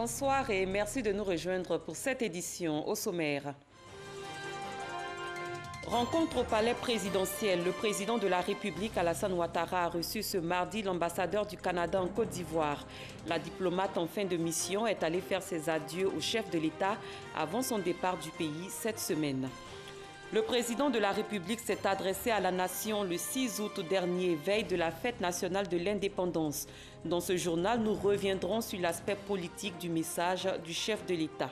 Bonsoir et merci de nous rejoindre pour cette édition. Au sommaire. Rencontre au palais présidentiel. Le président de la République, Alassane Ouattara, a reçu ce mardi l'ambassadeur du Canada en Côte d'Ivoire. La diplomate en fin de mission est allée faire ses adieux au chef de l'État avant son départ du pays cette semaine. Le président de la République s'est adressé à la nation le 6 août dernier, veille de la fête nationale de l'indépendance. Dans ce journal, nous reviendrons sur l'aspect politique du message du chef de l'État.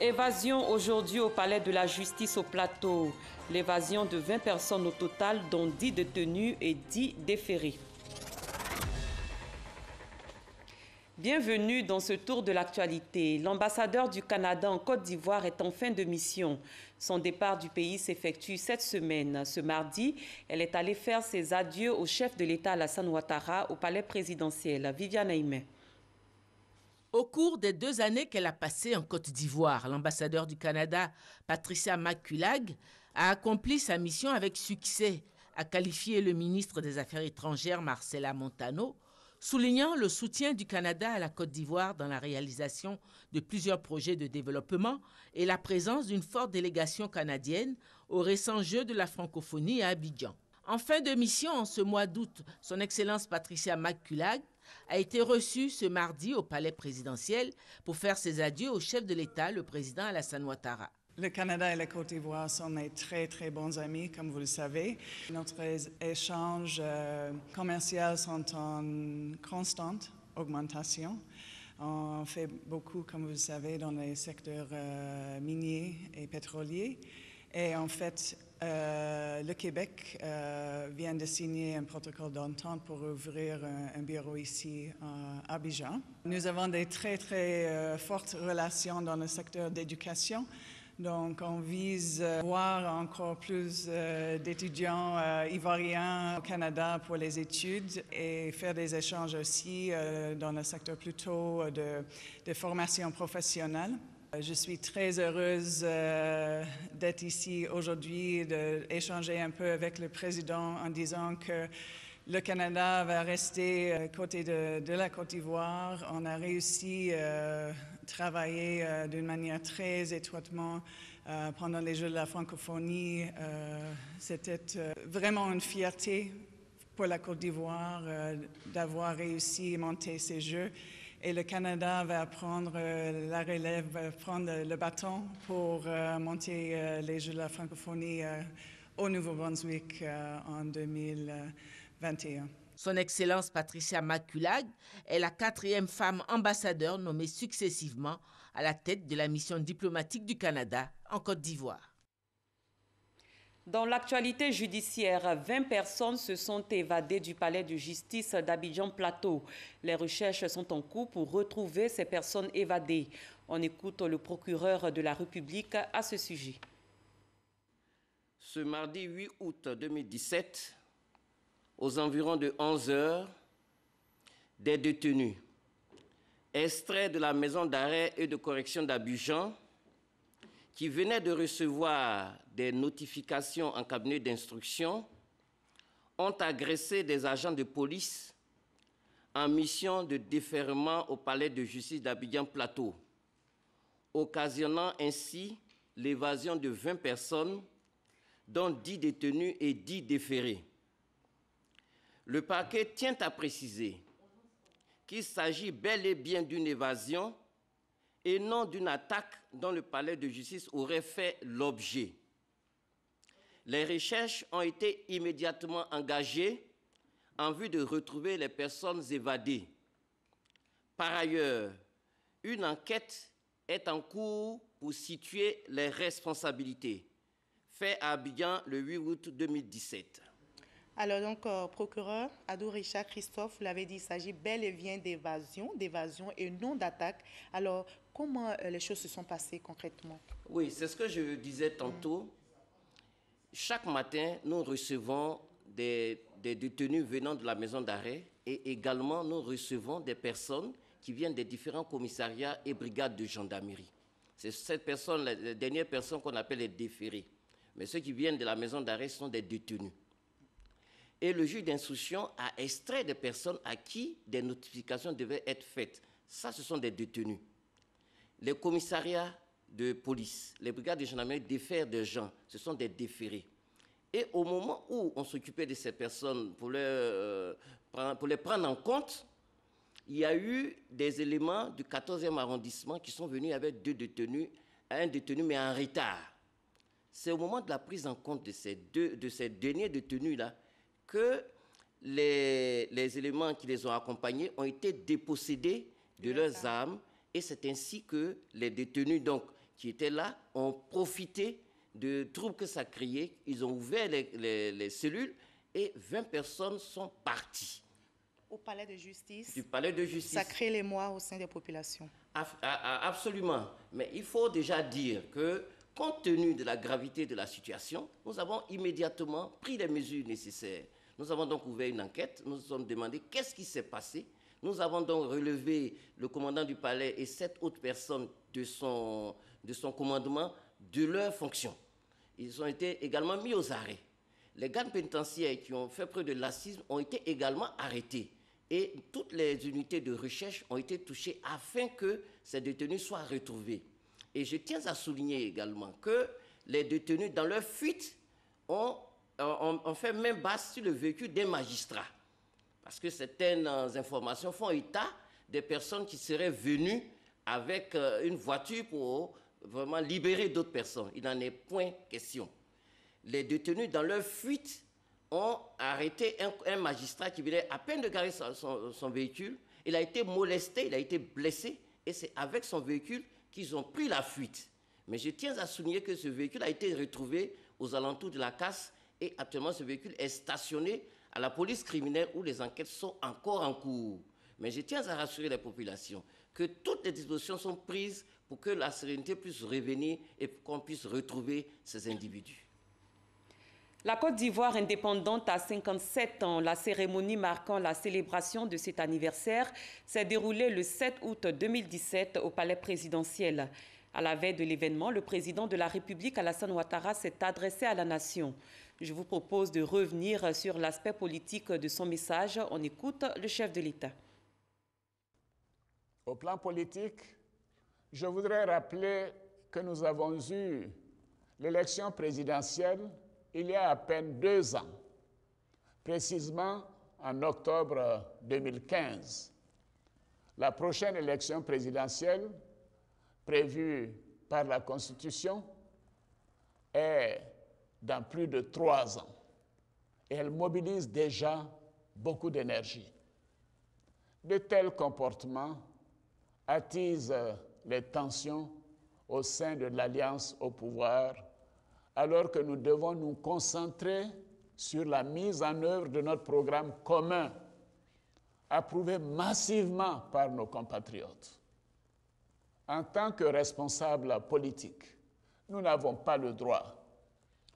Évasion aujourd'hui au palais de la justice au Plateau. L'évasion de 20 personnes au total, dont 10 détenus et 10 déférés. Bienvenue dans ce tour de l'actualité. L'ambassadeur du Canada en Côte d'Ivoire est en fin de mission. Son départ du pays s'effectue cette semaine. Ce mardi, elle est allée faire ses adieux au chef de l'État Alassane Ouattara au palais présidentiel. Viviane Aimé. Au cours des 2 années qu'elle a passées en Côte d'Ivoire, l'ambassadeur du Canada, Patricia McCulloch, a accompli sa mission avec succès, a qualifié le ministre des Affaires étrangères, Marcela Montano, soulignant le soutien du Canada à la Côte d'Ivoire dans la réalisation de plusieurs projets de développement et la présence d'une forte délégation canadienne aux récents Jeux de la francophonie à Abidjan. En fin de mission, en ce mois d'août, son Excellence Patricia McCulloch a été reçue ce mardi au palais présidentiel pour faire ses adieux au chef de l'État, le président Alassane Ouattara. Le Canada et la Côte d'Ivoire sont des très bons amis, comme vous le savez. Notre échange commercial sont en constante augmentation. On fait beaucoup, comme vous le savez, dans les secteurs miniers et pétroliers. Et en fait, le Québec vient de signer un protocole d'entente pour ouvrir un bureau ici à Abidjan. Nous avons des très fortes relations dans le secteur d'éducation. Donc, on vise voir encore plus d'étudiants ivoiriens au Canada pour les études et faire des échanges aussi dans le secteur plutôt de formation professionnelle. Je suis très heureuse d'être ici aujourd'hui, d'échanger un peu avec le président en disant que le Canada va rester à côté de la Côte d'Ivoire. On a réussi à travailler d'une manière très étroitement pendant les Jeux de la francophonie. C'était vraiment une fierté pour la Côte d'Ivoire d'avoir réussi à monter ces Jeux. Et le Canada va prendre la relève, va prendre le bâton pour monter les Jeux de la francophonie au Nouveau-Brunswick en 2021. Son Excellence Patricia McCulloch est la 4e femme ambassadeur nommée successivement à la tête de la mission diplomatique du Canada en Côte d'Ivoire. Dans l'actualité judiciaire, 20 personnes se sont évadées du palais de justice d'Abidjan-Plateau. Les recherches sont en cours pour retrouver ces personnes évadées. On écoute le procureur de la République à ce sujet. Ce mardi 8 août 2017, aux environs de 11 heures, des détenus extraits de la maison d'arrêt et de correction d'Abidjan qui venaient de recevoir des notifications en cabinet d'instruction ont agressé des agents de police en mission de déferrement au palais de justice d'Abidjan-Plateau, occasionnant ainsi l'évasion de 20 personnes, dont 10 détenus et 10 déférés. Le parquet tient à préciser qu'il s'agit bel et bien d'une évasion et non d'une attaque dont le palais de justice aurait fait l'objet. Les recherches ont été immédiatement engagées en vue de retrouver les personnes évadées. Par ailleurs, une enquête est en cours pour situer les responsabilités. Fait à Abidjan le 8 août 2017. Alors donc, procureur Adou Richard Christophe, vous l'avez dit, il s'agit bel et bien d'évasion et non d'attaque. Alors, comment les choses se sont passées concrètement? Oui, c'est ce que je disais tantôt. Chaque matin, nous recevons des détenus venant de la maison d'arrêt et également nous recevons des personnes qui viennent des différents commissariats et brigades de gendarmerie. C'est cette personne, les dernières personnes qu'on appelle les déférés. Mais ceux qui viennent de la maison d'arrêt sont des détenus. et le juge d'instruction a extrait des personnes à qui des notifications devaient être faites. Ça, ce sont des détenus. Les commissariats de police, les brigades de gendarmerie défèrent des gens, ce sont des déférés. Et au moment où on s'occupait de ces personnes pour les prendre en compte, il y a eu des éléments du 14e arrondissement qui sont venus avec deux détenus, un détenu mais en retard. C'est au moment de la prise en compte de ces derniers détenus-là que les éléments qui les ont accompagnés ont été dépossédés de leurs armes, et c'est ainsi que les détenus donc, qui étaient là ont profité de troubles que ça créait. Ils ont ouvert les cellules et 20 personnes sont parties. Au palais de justice. Du palais de justice. Ça crée l'émoi au sein des populations. Absolument. Mais il faut déjà dire que, compte tenu de la gravité de la situation, nous avons immédiatement pris les mesures nécessaires. Nous avons donc ouvert une enquête, nous nous sommes demandé qu'est-ce qui s'est passé. Nous avons donc relevé le commandant du palais et 7 autres personnes de son commandement de leurs fonctions. Ils ont été également mis aux arrêts. Les gardes pénitentiaires qui ont fait preuve de laxisme ont été également arrêtés. Et toutes les unités de recherche ont été touchées afin que ces détenus soient retrouvés. Et je tiens à souligner également que les détenus, dans leur fuite, ont fait main basse sur le véhicule des magistrats. Parce que certaines informations font état des personnes qui seraient venues avec une voiture pour vraiment libérer d'autres personnes. Il n'en est point question. Les détenus, dans leur fuite, ont arrêté un magistrat qui venait à peine de garer son véhicule. Il a été molesté, il a été blessé, et c'est avec son véhicule qu'ils ont pris la fuite. Mais je tiens à souligner que ce véhicule a été retrouvé aux alentours de la Casse, et actuellement ce véhicule est stationné à la police criminelle où les enquêtes sont encore en cours. Mais je tiens à rassurer les populations que toutes les dispositions sont prises pour que la sérénité puisse revenir et qu'on puisse retrouver ces individus. La Côte d'Ivoire indépendante a 57 ans. La cérémonie marquant la célébration de cet anniversaire s'est déroulée le 7 août 2017 au palais présidentiel. À la veille de l'événement, le président de la République, Alassane Ouattara, s'est adressé à la nation. Je vous propose de revenir sur l'aspect politique de son message. On écoute le chef de l'État. Au plan politique, je voudrais rappeler que nous avons eu l'élection présidentielle il y a à peine 2 ans, précisément en octobre 2015. La prochaine élection présidentielle, prévue par la Constitution, est dans plus de 3 ans. Et elle mobilise déjà beaucoup d'énergie. De tels comportements attisent les tensions au sein de l'alliance au pouvoir, alors que nous devons nous concentrer sur la mise en œuvre de notre programme commun, approuvé massivement par nos compatriotes. En tant que responsables politiques, nous n'avons pas le droit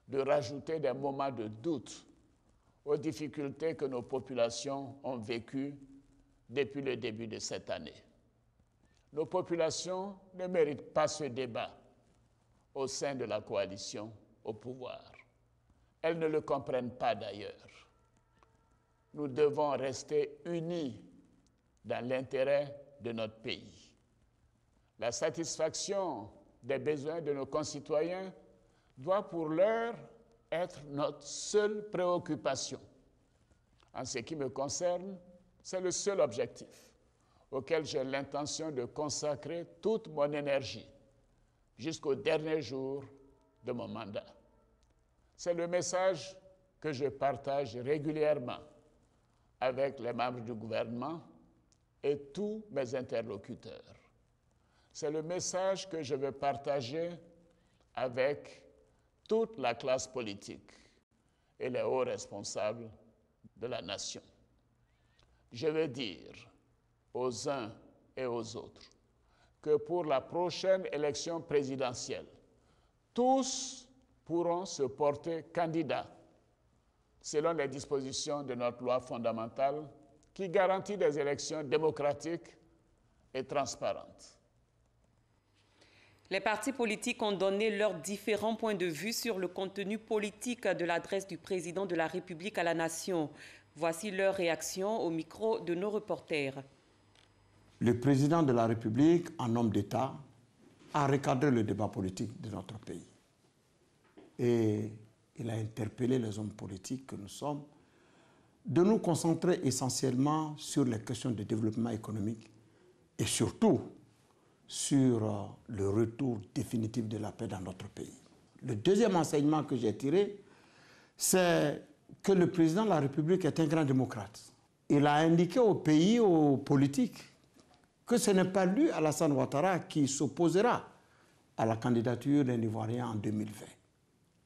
de rajouter des moments de doute aux difficultés que nos populations ont vécues depuis le début de cette année. Nos populations ne méritent pas ce débat au sein de la coalition au pouvoir. Elles ne le comprennent pas d'ailleurs. Nous devons rester unis dans l'intérêt de notre pays. La satisfaction des besoins de nos concitoyens doit pour l'heure être notre seule préoccupation. En ce qui me concerne, c'est le seul objectif auquel j'ai l'intention de consacrer toute mon énergie jusqu'au dernier jour de mon mandat. C'est le message que je partage régulièrement avec les membres du gouvernement et tous mes interlocuteurs. C'est le message que je veux partager avec toute la classe politique et les hauts responsables de la nation. Je veux dire aux uns et aux autres que pour la prochaine élection présidentielle, tous pourront se porter candidats selon les dispositions de notre loi fondamentale qui garantit des élections démocratiques et transparentes. Les partis politiques ont donné leurs différents points de vue sur le contenu politique de l'adresse du président de la République à la nation. Voici leur réaction au micro de nos reporters. Le président de la République, en homme d'État, a recadré le débat politique de notre pays. Et il a interpellé les hommes politiques que nous sommes de nous concentrer essentiellement sur les questions de développement économique et surtout sur le retour définitif de la paix dans notre pays. Le deuxième enseignement que j'ai tiré, c'est que le président de la République est un grand démocrate. Il a indiqué au pays, aux politiques, que ce n'est pas lui, Alassane Ouattara, qui s'opposera à la candidature d'un Ivoirien en 2020.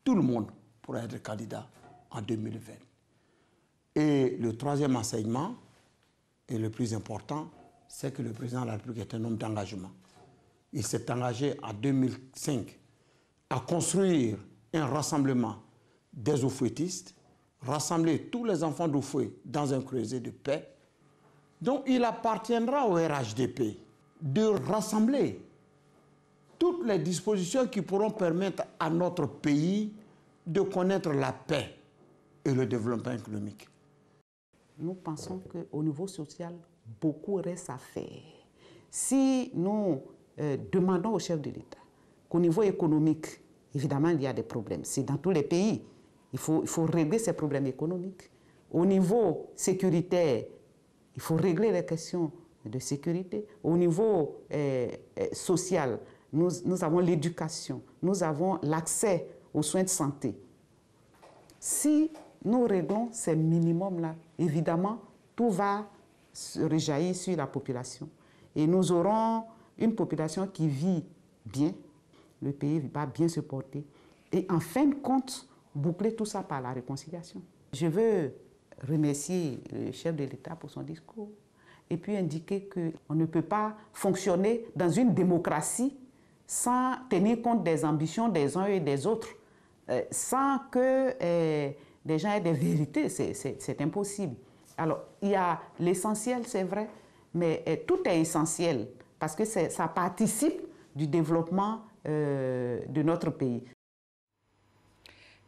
Tout le monde pourra être candidat en 2020. Et le troisième enseignement, et le plus important, c'est que le président de la République est un homme d'engagement. Il s'est engagé en 2005 à construire un rassemblement des oufouettistes, rassembler tous les enfants d'Oufoué dans un creuset de paix. Donc il appartiendra au RHDP de rassembler toutes les dispositions qui pourront permettre à notre pays de connaître la paix et le développement économique. Nous pensons qu'au niveau social, beaucoup reste à faire. Si nous demandons au chef de l'État qu'au niveau économique, évidemment, il y a des problèmes. C'est dans tous les pays. Il faut régler ces problèmes économiques. Au niveau sécuritaire, il faut régler les questions de sécurité. Au niveau social, nous avons l'éducation, nous avons l'accès aux soins de santé. Si nous réglons ces minimums-là, évidemment, tout va se rejaillir sur la population. Et nous aurons une population qui vit bien, le pays va bien se porter. Et en fin de compte, boucler tout ça par la réconciliation. Je veux remercier le chef de l'État pour son discours et puis indiquer qu'on ne peut pas fonctionner dans une démocratie sans tenir compte des ambitions des uns et des autres, sans que des gens aient des vérités, c'est impossible. Alors, il y a l'essentiel, c'est vrai, mais tout est essentiel parce que ça participe du développement de notre pays.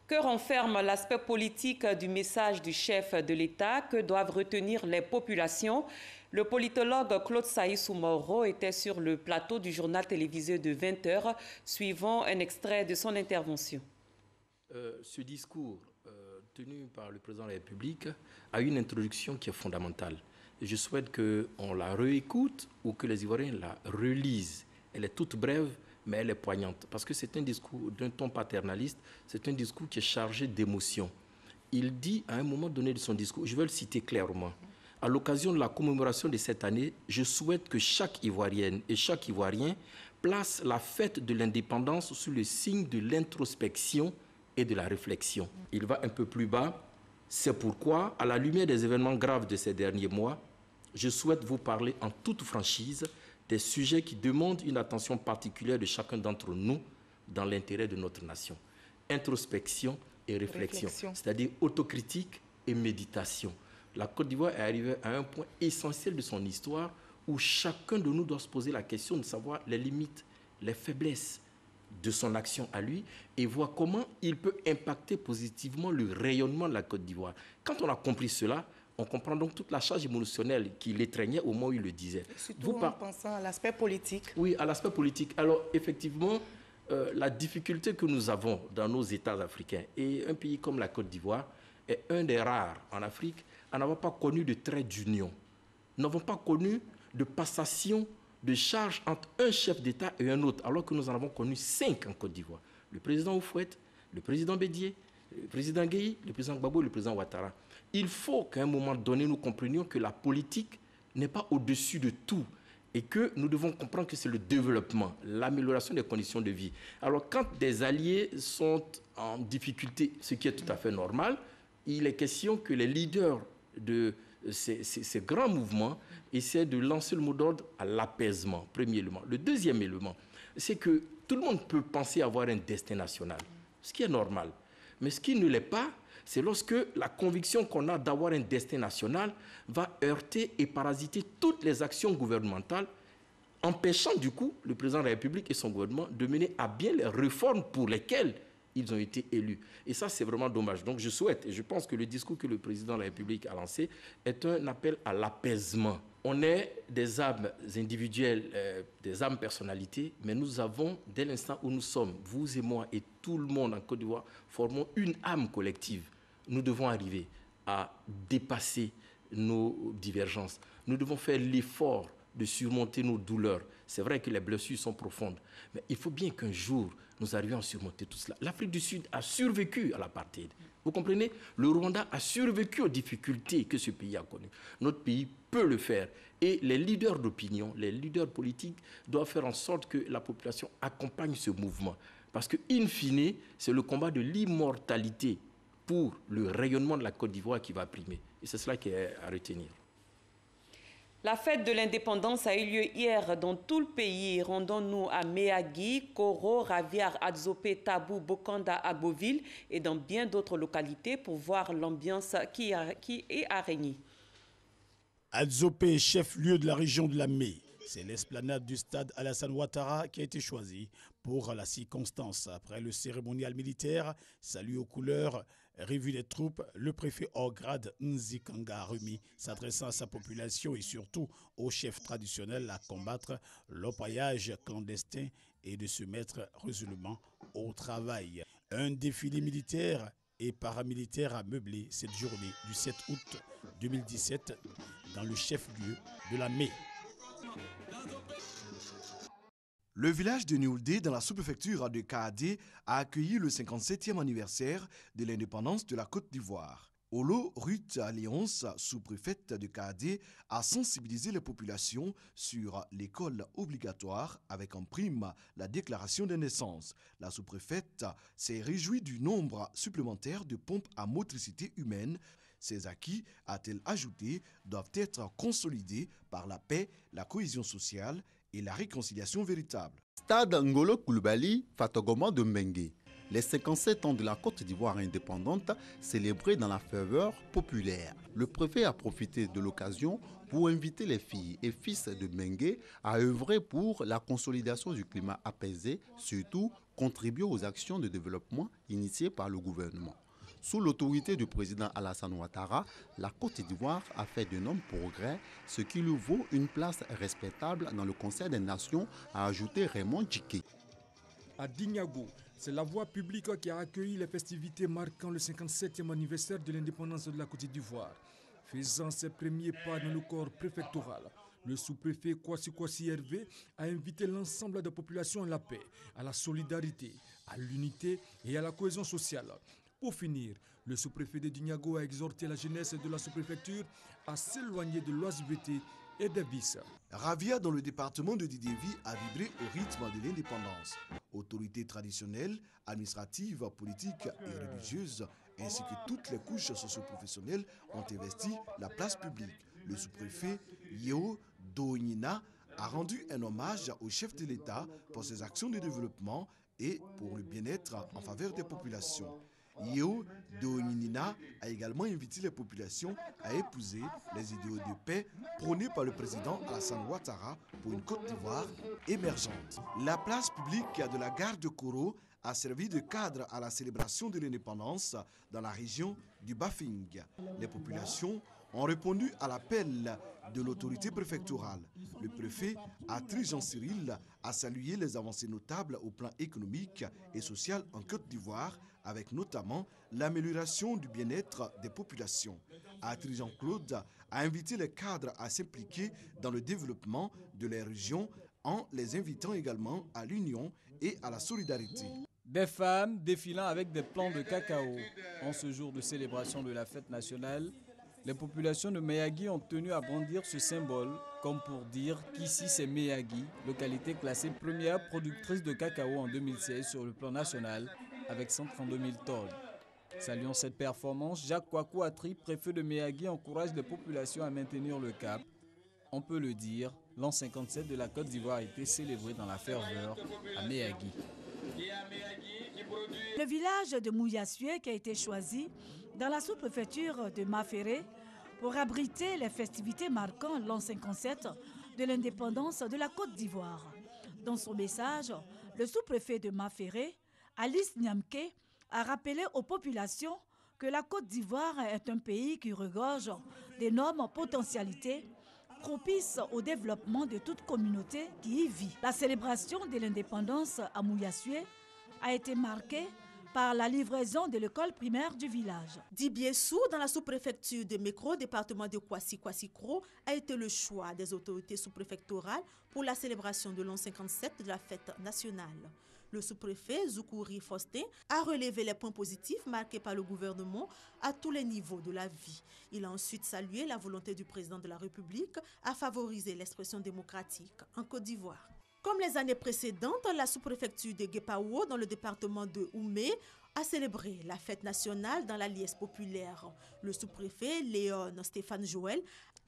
Que renferme l'aspect politique du message du chef de l'État? Que doivent retenir les populations? Le politologue Claude Saïssou Moro était sur le plateau du journal télévisé de 20h, suivant un extrait de son intervention. Ce discours tenu par le président de la République a une introduction qui est fondamentale. Et je souhaite qu'on la réécoute ou que les Ivoiriens la relisent. Elle est toute brève, mais elle est poignante. Parce que c'est un discours d'un ton paternaliste, c'est un discours qui est chargé d'émotion. Il dit à un moment donné de son discours, je vais le citer clairement, à l'occasion de la commémoration de cette année, je souhaite que chaque Ivoirienne et chaque Ivoirien place la fête de l'indépendance sous le signe de l'introspection et de la réflexion. Il va un peu plus bas. C'est pourquoi, à la lumière des événements graves de ces derniers mois, je souhaite vous parler en toute franchise des sujets qui demandent une attention particulière de chacun d'entre nous dans l'intérêt de notre nation. Introspection et réflexion. C'est-à-dire autocritique et méditation. La Côte d'Ivoire est arrivée à un point essentiel de son histoire où chacun de nous doit se poser la question de savoir les limites, les faiblesses de son action à lui et voir comment il peut impacter positivement le rayonnement de la Côte d'Ivoire. Quand on a compris cela, on comprend donc toute la charge émotionnelle qui l'étreignait au moment où il le disait. Surtout en pensant à l'aspect politique. Oui, à l'aspect politique. Alors, effectivement, la difficulté que nous avons dans nos États africains, et un pays comme la Côte d'Ivoire est un des rares en Afrique à n'avoir pas connu de trait d'union. Nous n'avons pas connu de passation de charges entre un chef d'État et un autre, alors que nous en avons connu 5 en Côte d'Ivoire. Le président Houphouët, le président Bédié, le président Gueye, le président Gbagbo et le président Ouattara. Il faut qu'à un moment donné, nous comprenions que la politique n'est pas au-dessus de tout et que nous devons comprendre que c'est le développement, l'amélioration des conditions de vie. Alors, quand des alliés sont en difficulté, ce qui est tout à fait normal, il est question que les leaders de ces grands mouvements essaient de lancer le mot d'ordre à l'apaisement, premier élément. Le deuxième élément, c'est que tout le monde peut penser avoir un destin national, ce qui est normal. Mais ce qui ne l'est pas, c'est lorsque la conviction qu'on a d'avoir un destin national va heurter et parasiter toutes les actions gouvernementales empêchant du coup le président de la République et son gouvernement de mener à bien les réformes pour lesquelles ils ont été élus. Et ça, c'est vraiment dommage. Donc je souhaite, et je pense que le discours que le président de la République a lancé est un appel à l'apaisement. On est des âmes individuelles, des âmes personnalités, mais nous avons, dès l'instant où nous sommes, vous et moi et tout le monde en Côte d'Ivoire, formons une âme collective. Nous devons arriver à dépasser nos divergences. Nous devons faire l'effort de surmonter nos douleurs. C'est vrai que les blessures sont profondes, mais il faut bien qu'un jour, nous arrivions à surmonter tout cela. L'Afrique du Sud a survécu à l'apartheid. Vous comprenez? Le Rwanda a survécu aux difficultés que ce pays a connues. Notre pays peut le faire. Et les leaders d'opinion, les leaders politiques doivent faire en sorte que la population accompagne ce mouvement. Parce que, in fine, c'est le combat de l'immortalité pour le rayonnement de la Côte d'Ivoire qui va primer. Et c'est cela qui est à retenir. La fête de l'indépendance a eu lieu hier dans tout le pays. Rendons-nous à Méagui, Koro, Ravière, Adzopé, Tabou, Bokanda, Agboville et dans bien d'autres localités pour voir l'ambiance qui est à régner. Adzopé, chef-lieu de la région de la Mé. C'est l'esplanade du stade Alassane Ouattara qui a été choisie pour la circonstance. Après le cérémonial militaire, salut aux couleurs, revue des troupes, le préfet hors grade Nzikanga Arumi, s'adressant à sa population et surtout aux chefs traditionnels à combattre l'orpaillage clandestin et de se mettre résolument au travail. Un défilé militaire et paramilitaire a meublé cette journée du 7 août 2017 dans le chef-lieu de la Mé. Le village de Nioldé, dans la sous-préfecture de Kaadé, a accueilli le 57e anniversaire de l'indépendance de la Côte d'Ivoire. Olo Ruth Alliance, sous-préfète de Kaadé, a sensibilisé les populations sur l'école obligatoire avec en prime la déclaration de naissance. La sous-préfète s'est réjouie du nombre supplémentaire de pompes à motricité humaine. Ces acquis, a-t-elle ajouté, doivent être consolidés par la paix, la cohésion sociale et la réconciliation véritable. Stade Ngolo Koulibaly, Fatogoma de Mbengue. Les 57 ans de la Côte d'Ivoire indépendante célébrés dans la ferveur populaire. Le préfet a profité de l'occasion pour inviter les filles et fils de Mbengue à œuvrer pour la consolidation du climat apaisé, surtout contribuer aux actions de développement initiées par le gouvernement. Sous l'autorité du président Alassane Ouattara, la Côte d'Ivoire a fait d'énormes progrès, ce qui lui vaut une place respectable dans le Conseil des Nations, a ajouté Raymond Djiké. À Dinyago, c'est la voie publique qui a accueilli les festivités marquant le 57e anniversaire de l'indépendance de la Côte d'Ivoire. Faisant ses premiers pas dans le corps préfectoral, le sous-préfet Kwasi Hervé a invité l'ensemble de la population à la paix, à la solidarité, à l'unité et à la cohésion sociale. Pour finir, le sous-préfet de Dinyago a exhorté la jeunesse de la sous-préfecture à s'éloigner de l'oisiveté et des vices. Ravia, dans le département de Didévi, a vibré au rythme de l'indépendance. Autorités traditionnelles, administratives, politiques et religieuses, ainsi que toutes les couches socio-professionnelles ont investi la place publique. Le sous-préfet Yeo Doonina a rendu un hommage au chef de l'État pour ses actions de développement et pour le bien-être en faveur des populations. Yeo Doonina a également invité les populations à épouser les idéaux de paix prônés par le président Alassane Ouattara pour une Côte d'Ivoire émergente. La place publique de la gare de Koro a servi de cadre à la célébration de l'indépendance dans la région du Bafing. Les populations ont répondu à l'appel de l'autorité préfectorale. Le préfet Atri Jean Cyril a salué les avancées notables au plan économique et social en Côte d'Ivoire, avec notamment l'amélioration du bien-être des populations. Atri Jean-Claude a invité les cadres à s'impliquer dans le développement de les régions en les invitant également à l'union et à la solidarité. Des femmes défilant avec des plants de cacao. En ce jour de célébration de la fête nationale, les populations de Méagui ont tenu à brandir ce symbole, comme pour dire qu'ici c'est Méagui, localité classée première productrice de cacao en 2016 sur le plan national, avec 132 000 tonnes. Saluant cette performance, Jacques Kwaku Atri, préfet de Méagui, encourage les populations à maintenir le cap. On peut le dire, l'an 57 de la Côte d'Ivoire a été célébré dans la ferveur à Méagui. Le village de Mouyassoué qui a été choisi dans la sous-préfecture de Maféré pour abriter les festivités marquant l'an 57 de l'indépendance de la Côte d'Ivoire. Dans son message, le sous-préfet de Maféré, Alice Niamke, a rappelé aux populations que la Côte d'Ivoire est un pays qui regorge d'énormes potentialités, propice au développement de toute communauté qui y vit. La célébration de l'indépendance à Mouyassoué a été marquée par la livraison de l'école primaire du village. Dibiessou, dans la sous-préfecture de Mékro, département de Kwasi-Kwasi-Kro, a été le choix des autorités sous-préfectorales pour la célébration de l'an 57 de la fête nationale. Le sous-préfet Zoukouri Faustin a relevé les points positifs marqués par le gouvernement à tous les niveaux de la vie. Il a ensuite salué la volonté du président de la République à favoriser l'expression démocratique en Côte d'Ivoire. Comme les années précédentes, la sous-préfecture de Guépaouo, dans le département de Oumé, a célébré la fête nationale dans la liesse populaire. Le sous-préfet Léon Stéphane Joël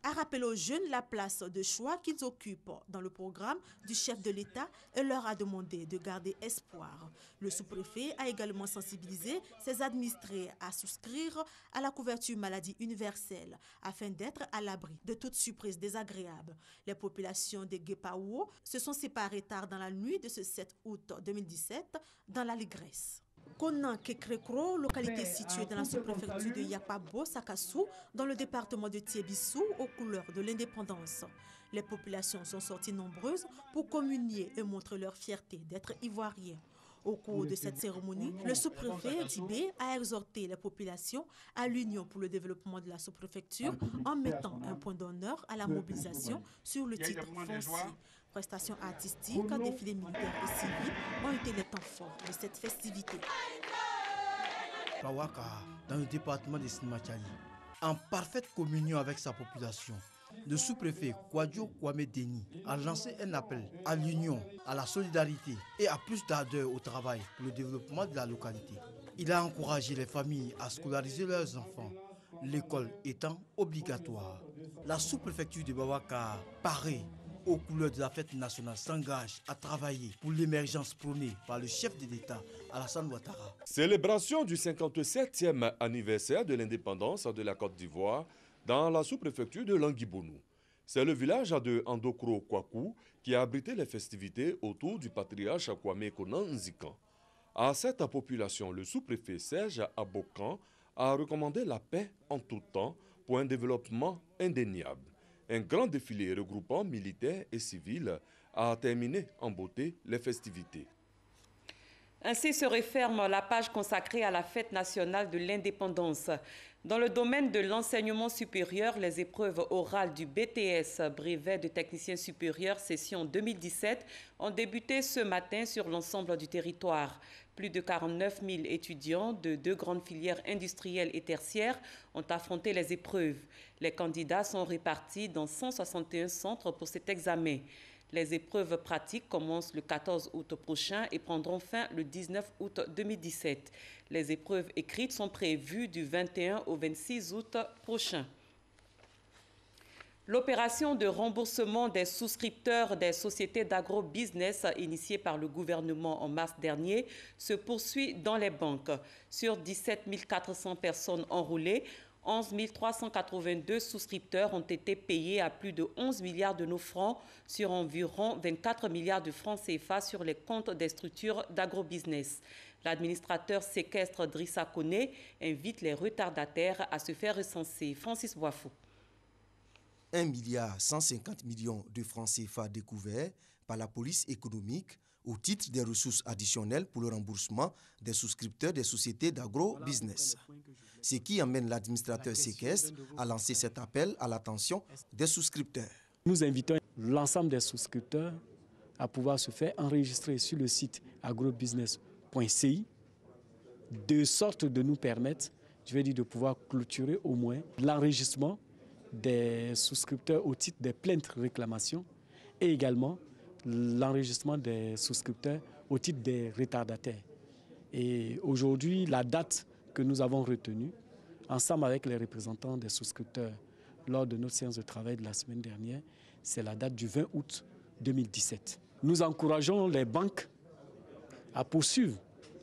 a rappelé aux jeunes la place de choix qu'ils occupent dans le programme du chef de l'État et leur a demandé de garder espoir. Le sous-préfet a également sensibilisé ses administrés à souscrire à la couverture maladie universelle afin d'être à l'abri de toute surprise désagréable. Les populations de Guépaouo se sont séparées tard dans la nuit de ce 7 août 2017 dans la Ligresse. Konan Kekrekro, localité située dans la sous-préfecture de Yakpabo, Sakassou, dans le département de Tiébissou, aux couleurs de l'indépendance. Les populations sont sorties nombreuses pour communier et montrer leur fierté d'être ivoiriens. Au cours de cette cérémonie, le sous-préfet Tibé a exhorté les populations à l'union pour le développement de la sous-préfecture en mettant un point d'honneur à la mobilisation sur le titre foncier. Prestations artistiques, défilés militaires et civils ont été les temps forts de cette festivité. Pawaka, dans le département de Sinmachali, en parfaite communion avec sa population, le sous-préfet Kwadjo Kwame Deni a lancé un appel à l'union, à la solidarité et à plus d'ardeur au travail pour le développement de la localité. Il a encouragé les familles à scolariser leurs enfants, l'école étant obligatoire. La sous-préfecture de Bawaka paraît aux couleurs de la fête nationale, s'engage à travailler pour l'émergence prônée par le chef de l'État, Alassane Ouattara. Célébration du 57e anniversaire de l'indépendance de la Côte d'Ivoire dans la sous-préfecture de Languibounou. C'est le village de Andokro Kwaku qui a abrité les festivités autour du patriarche Kwame Konan Nzikan. À cette population, le sous-préfet Serge Abokan a recommandé la paix en tout temps pour un développement indéniable. Un grand défilé regroupant militaires et civils a terminé en beauté les festivités. Ainsi se referme la page consacrée à la fête nationale de l'indépendance. Dans le domaine de l'enseignement supérieur, les épreuves orales du BTS, brevet de technicien supérieur, session 2017, ont débuté ce matin sur l'ensemble du territoire. Plus de 49 000 étudiants de 2 grandes filières industrielles et tertiaires ont affronté les épreuves. Les candidats sont répartis dans 161 centres pour cet examen. Les épreuves pratiques commencent le 14 août prochain et prendront fin le 19 août 2017. Les épreuves écrites sont prévues du 21 au 26 août prochain. L'opération de remboursement des souscripteurs des sociétés d'agro-business initiée par le gouvernement en mars dernier se poursuit dans les banques. Sur 17 400 personnes enrôlées, 11 382 souscripteurs ont été payés à plus de 11 milliards de nos francs sur environ 24 milliards de francs CFA sur les comptes des structures d'agro-business. L'administrateur séquestre Drissa Koné invite les retardataires à se faire recenser. Francis Boifou. 1,150 milliard de francs CFA découverts par la police économique au titre des ressources additionnelles pour le remboursement des souscripteurs des sociétés d'agro-business. Ce qui amène l'administrateur séquestre à lancer cet appel à l'attention des souscripteurs. Nous invitons l'ensemble des souscripteurs à pouvoir se faire enregistrer sur le site agrobusiness.ci de sorte de nous permettre, de pouvoir clôturer au moins l'enregistrement des souscripteurs au titre des plaintes réclamations et également l'enregistrement des souscripteurs au titre des retardataires. Et aujourd'hui, la date que nous avons retenue, ensemble avec les représentants des souscripteurs lors de notre séance de travail de la semaine dernière, c'est la date du 20 août 2017. Nous encourageons les banques à poursuivre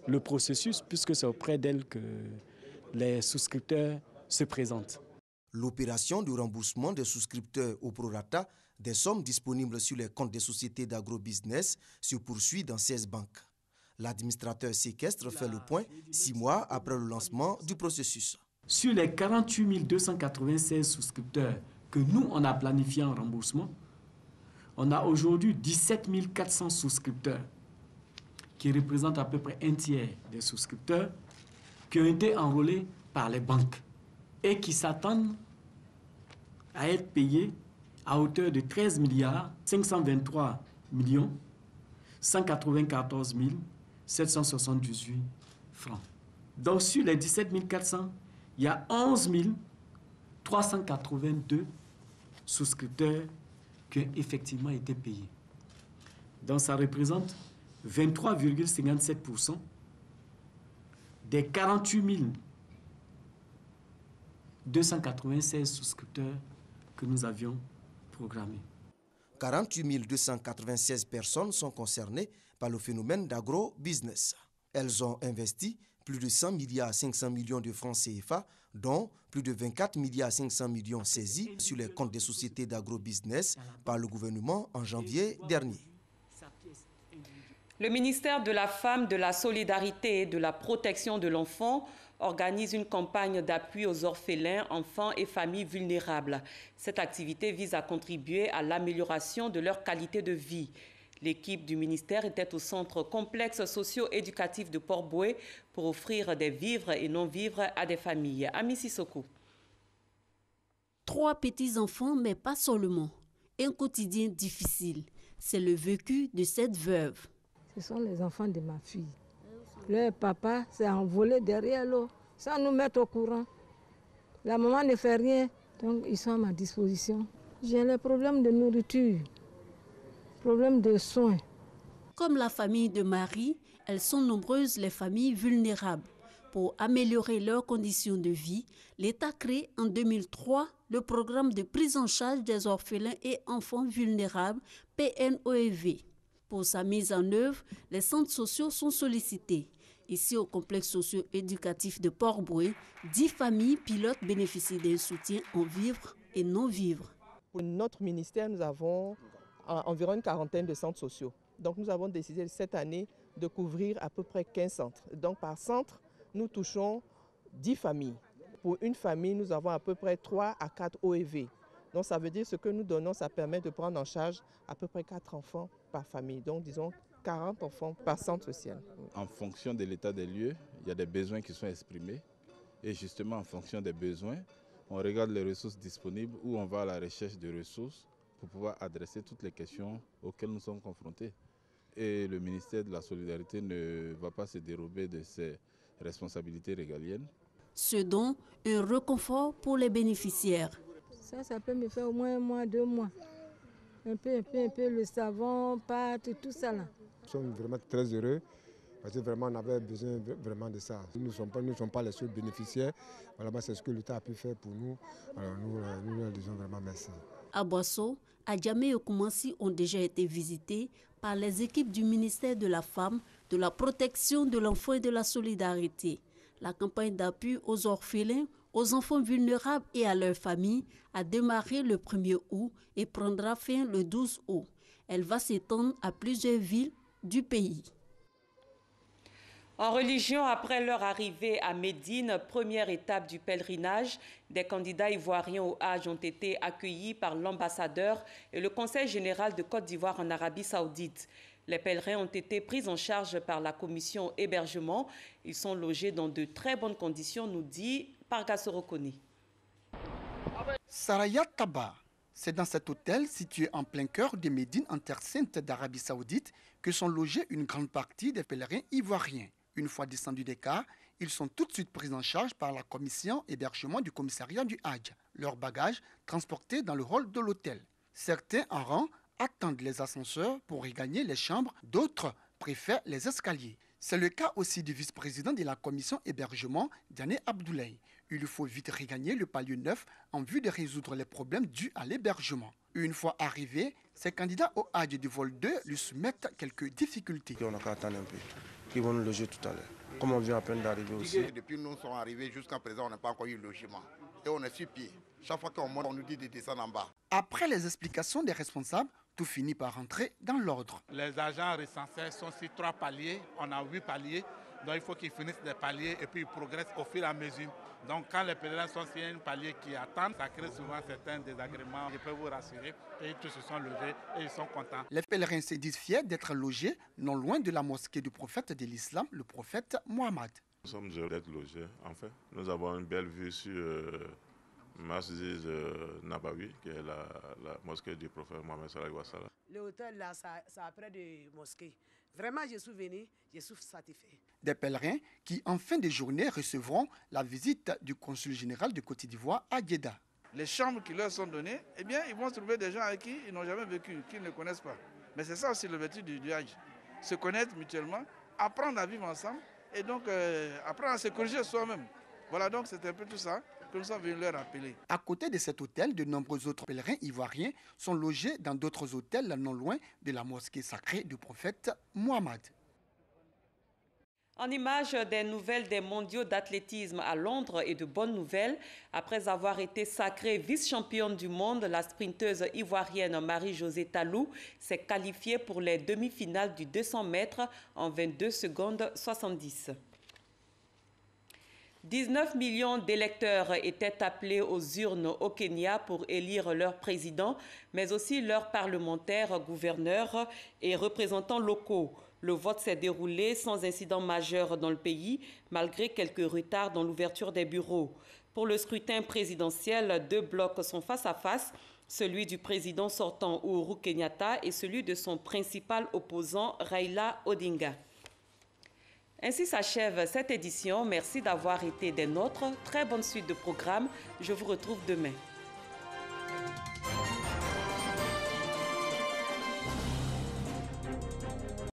le processus puisque c'est auprès d'elles que les souscripteurs se présentent. L'opération de remboursement des souscripteurs au prorata Des sommes disponibles sur les comptes des sociétés d'agrobusiness se poursuivent dans 16 banques. L'administrateur séquestre fait le point 6 mois après le lancement du processus. Sur les 48 296 souscripteurs que nous, on a planifié en remboursement, on a aujourd'hui 17 400 souscripteurs qui représentent à peu près un tiers des souscripteurs qui ont été enrôlés par les banques et qui s'attendent à être payés à hauteur de 13 523 194 778 francs. Donc sur les 17 400, il y a 11 382 souscripteurs qui ont effectivement été payés. Donc ça représente 23,57% des 48 296 souscripteurs que nous avions programmés. 48 296 personnes sont concernées par le phénomène d'agro-business. Elles ont investi plus de 100 500 millions de francs CFA, dont plus de 24 500 millions saisis sur les comptes des sociétés d'agro-business par le gouvernement en janvier dernier. Le ministère de la Femme, de la Solidarité et de la Protection de l'Enfant organise une campagne d'appui aux orphelins, enfants et familles vulnérables. Cette activité vise à contribuer à l'amélioration de leur qualité de vie. L'équipe du ministère était au centre complexe socio-éducatif de Port-Bouët pour offrir des vivres et non-vivres à des familles. Ami Sissoko. 3 petits-enfants, mais pas seulement. Un quotidien difficile. C'est le vécu de cette veuve. Ce sont les enfants de ma fille. Leur papa s'est envolé derrière l'eau sans nous mettre au courant. La maman ne fait rien, donc ils sont à ma disposition. J'ai les problèmes de nourriture, problèmes de soins. Comme la famille de Marie, elles sont nombreuses les familles vulnérables. Pour améliorer leurs conditions de vie, l'État crée en 2003 le programme de prise en charge des orphelins et enfants vulnérables, PNOEV. Pour sa mise en œuvre, les centres sociaux sont sollicités. Ici, au complexe socio-éducatif de Port-Bouët, 10 familles pilotes bénéficient d'un soutien en vivre et non-vivre. Pour notre ministère, nous avons environ une quarantaine de centres sociaux. Donc, nous avons décidé cette année de couvrir à peu près 15 centres. Donc, par centre, nous touchons 10 familles. Pour une famille, nous avons à peu près 3 à 4 OEV. Donc, ça veut dire que ce que nous donnons, ça permet de prendre en charge à peu près 4 enfants par famille. Donc, disons 40 enfants par centre social. En fonction de l'état des lieux, il y a des besoins qui sont exprimés. Et justement, en fonction des besoins, on regarde les ressources disponibles ou on va à la recherche de ressources pour pouvoir adresser toutes les questions auxquelles nous sommes confrontés. Et le ministère de la Solidarité ne va pas se dérober de ses responsabilités régaliennes. Ce don, un réconfort pour les bénéficiaires. Ça peut me faire au moins 1 mois, 2 mois. Un peu le savon, pâte, tout ça là. Nous sommes vraiment très heureux parce que vraiment on avait besoin vraiment de ça. Nous ne sommes pas les seuls bénéficiaires. Voilà, c'est ce que l'État a pu faire pour nous. Alors nous leur disons vraiment merci. À Boisseau, Adjamé et Koumansi ont déjà été visités par les équipes du ministère de la Femme, de la Protection de l'Enfant et de la Solidarité. La campagne d'appui aux orphelins, aux enfants vulnérables et à leurs familles a démarré le 1er août et prendra fin le 12 août. Elle va s'étendre à plusieurs villes du pays. En religion, après leur arrivée à Médine, première étape du pèlerinage, des candidats ivoiriens au Hajj ont été accueillis par l'ambassadeur et le Conseil général de Côte d'Ivoire en Arabie Saoudite. Les pèlerins ont été pris en charge par la commission hébergement. Ils sont logés dans de très bonnes conditions, nous dit Parga Sorokoni. Saraya Taba, c'est dans cet hôtel situé en plein cœur de Médine en terre sainte d'Arabie Saoudite que sont logés une grande partie des pèlerins ivoiriens. Une fois descendus des cars, ils sont tout de suite pris en charge par la commission hébergement du commissariat du Hajj. Leurs bagages transportés dans le hall de l'hôtel. Certains en rang attendent les ascenseurs pour regagner les chambres, d'autres préfèrent les escaliers. C'est le cas aussi du vice-président de la commission hébergement, Diané Abdoulaye. Il faut vite regagner le palier neuf en vue de résoudre les problèmes dus à l'hébergement. Une fois arrivés, ces candidats au Hajj du vol 2 lui soumettent quelques difficultés. On n'a qu'à attendre un peu. Ils vont nous loger tout à l'heure. comme on vient à peine d'arriver aussi. Depuis nous sommes arrivés jusqu'à présent, on n'a pas encore eu logement. Et on est sur pied. Chaque fois qu'on monte, on nous dit de descendre en bas. Après les explications des responsables, tout finit par rentrer dans l'ordre. Les agents recensés sont sur 3 paliers, on a 8 paliers. Donc il faut qu'ils finissent des paliers et puis ils progressent au fur et à mesure. Donc quand les pèlerins sont sur un palier qui attendent, ça crée souvent certains désagréments. Je peux vous rassurer, et tous se sont levés et ils sont contents. Les pèlerins se disent fiers d'être logés non loin de la mosquée du prophète de l'islam, le prophète Mohammed. Nous sommes heureux d'être logés, en fait. Nous avons une belle vue sur Masjid Nabawi, qui est la mosquée du prophète Mohammed sallallahu alayhi wa sallam. L'hôtel là, c'est près de mosquée. Vraiment, je suis venu, je suis satisfait. Des pèlerins qui, en fin de journée, recevront la visite du consul général de Côte d'Ivoire à Djeddah. Les chambres qui leur sont données, eh bien, ils vont trouver des gens avec qui ils n'ont jamais vécu, qu'ils ne connaissent pas. Mais c'est ça aussi le vertu du Hajj. Se connaître mutuellement, apprendre à vivre ensemble et donc apprendre à se corriger soi-même. Voilà, donc c'est un peu tout ça que nous sommes venus leur rappeler. À côté de cet hôtel, de nombreux autres pèlerins ivoiriens sont logés dans d'autres hôtels non loin de la mosquée sacrée du prophète Mohammed. En image des nouvelles des mondiaux d'athlétisme à Londres et de bonnes nouvelles, après avoir été sacrée vice-championne du monde, la sprinteuse ivoirienne Marie-Josée Talou s'est qualifiée pour les demi-finales du 200 mètres en 22 secondes 70. 19 millions d'électeurs étaient appelés aux urnes au Kenya pour élire leur président, mais aussi leurs parlementaires, gouverneurs et représentants locaux. Le vote s'est déroulé sans incident majeur dans le pays, malgré quelques retards dans l'ouverture des bureaux. Pour le scrutin présidentiel, 2 blocs sont face à face, celui du président sortant Uhuru Kenyatta et celui de son principal opposant Raila Odinga. Ainsi s'achève cette édition. Merci d'avoir été des nôtres. Très bonne suite de programme. Je vous retrouve demain.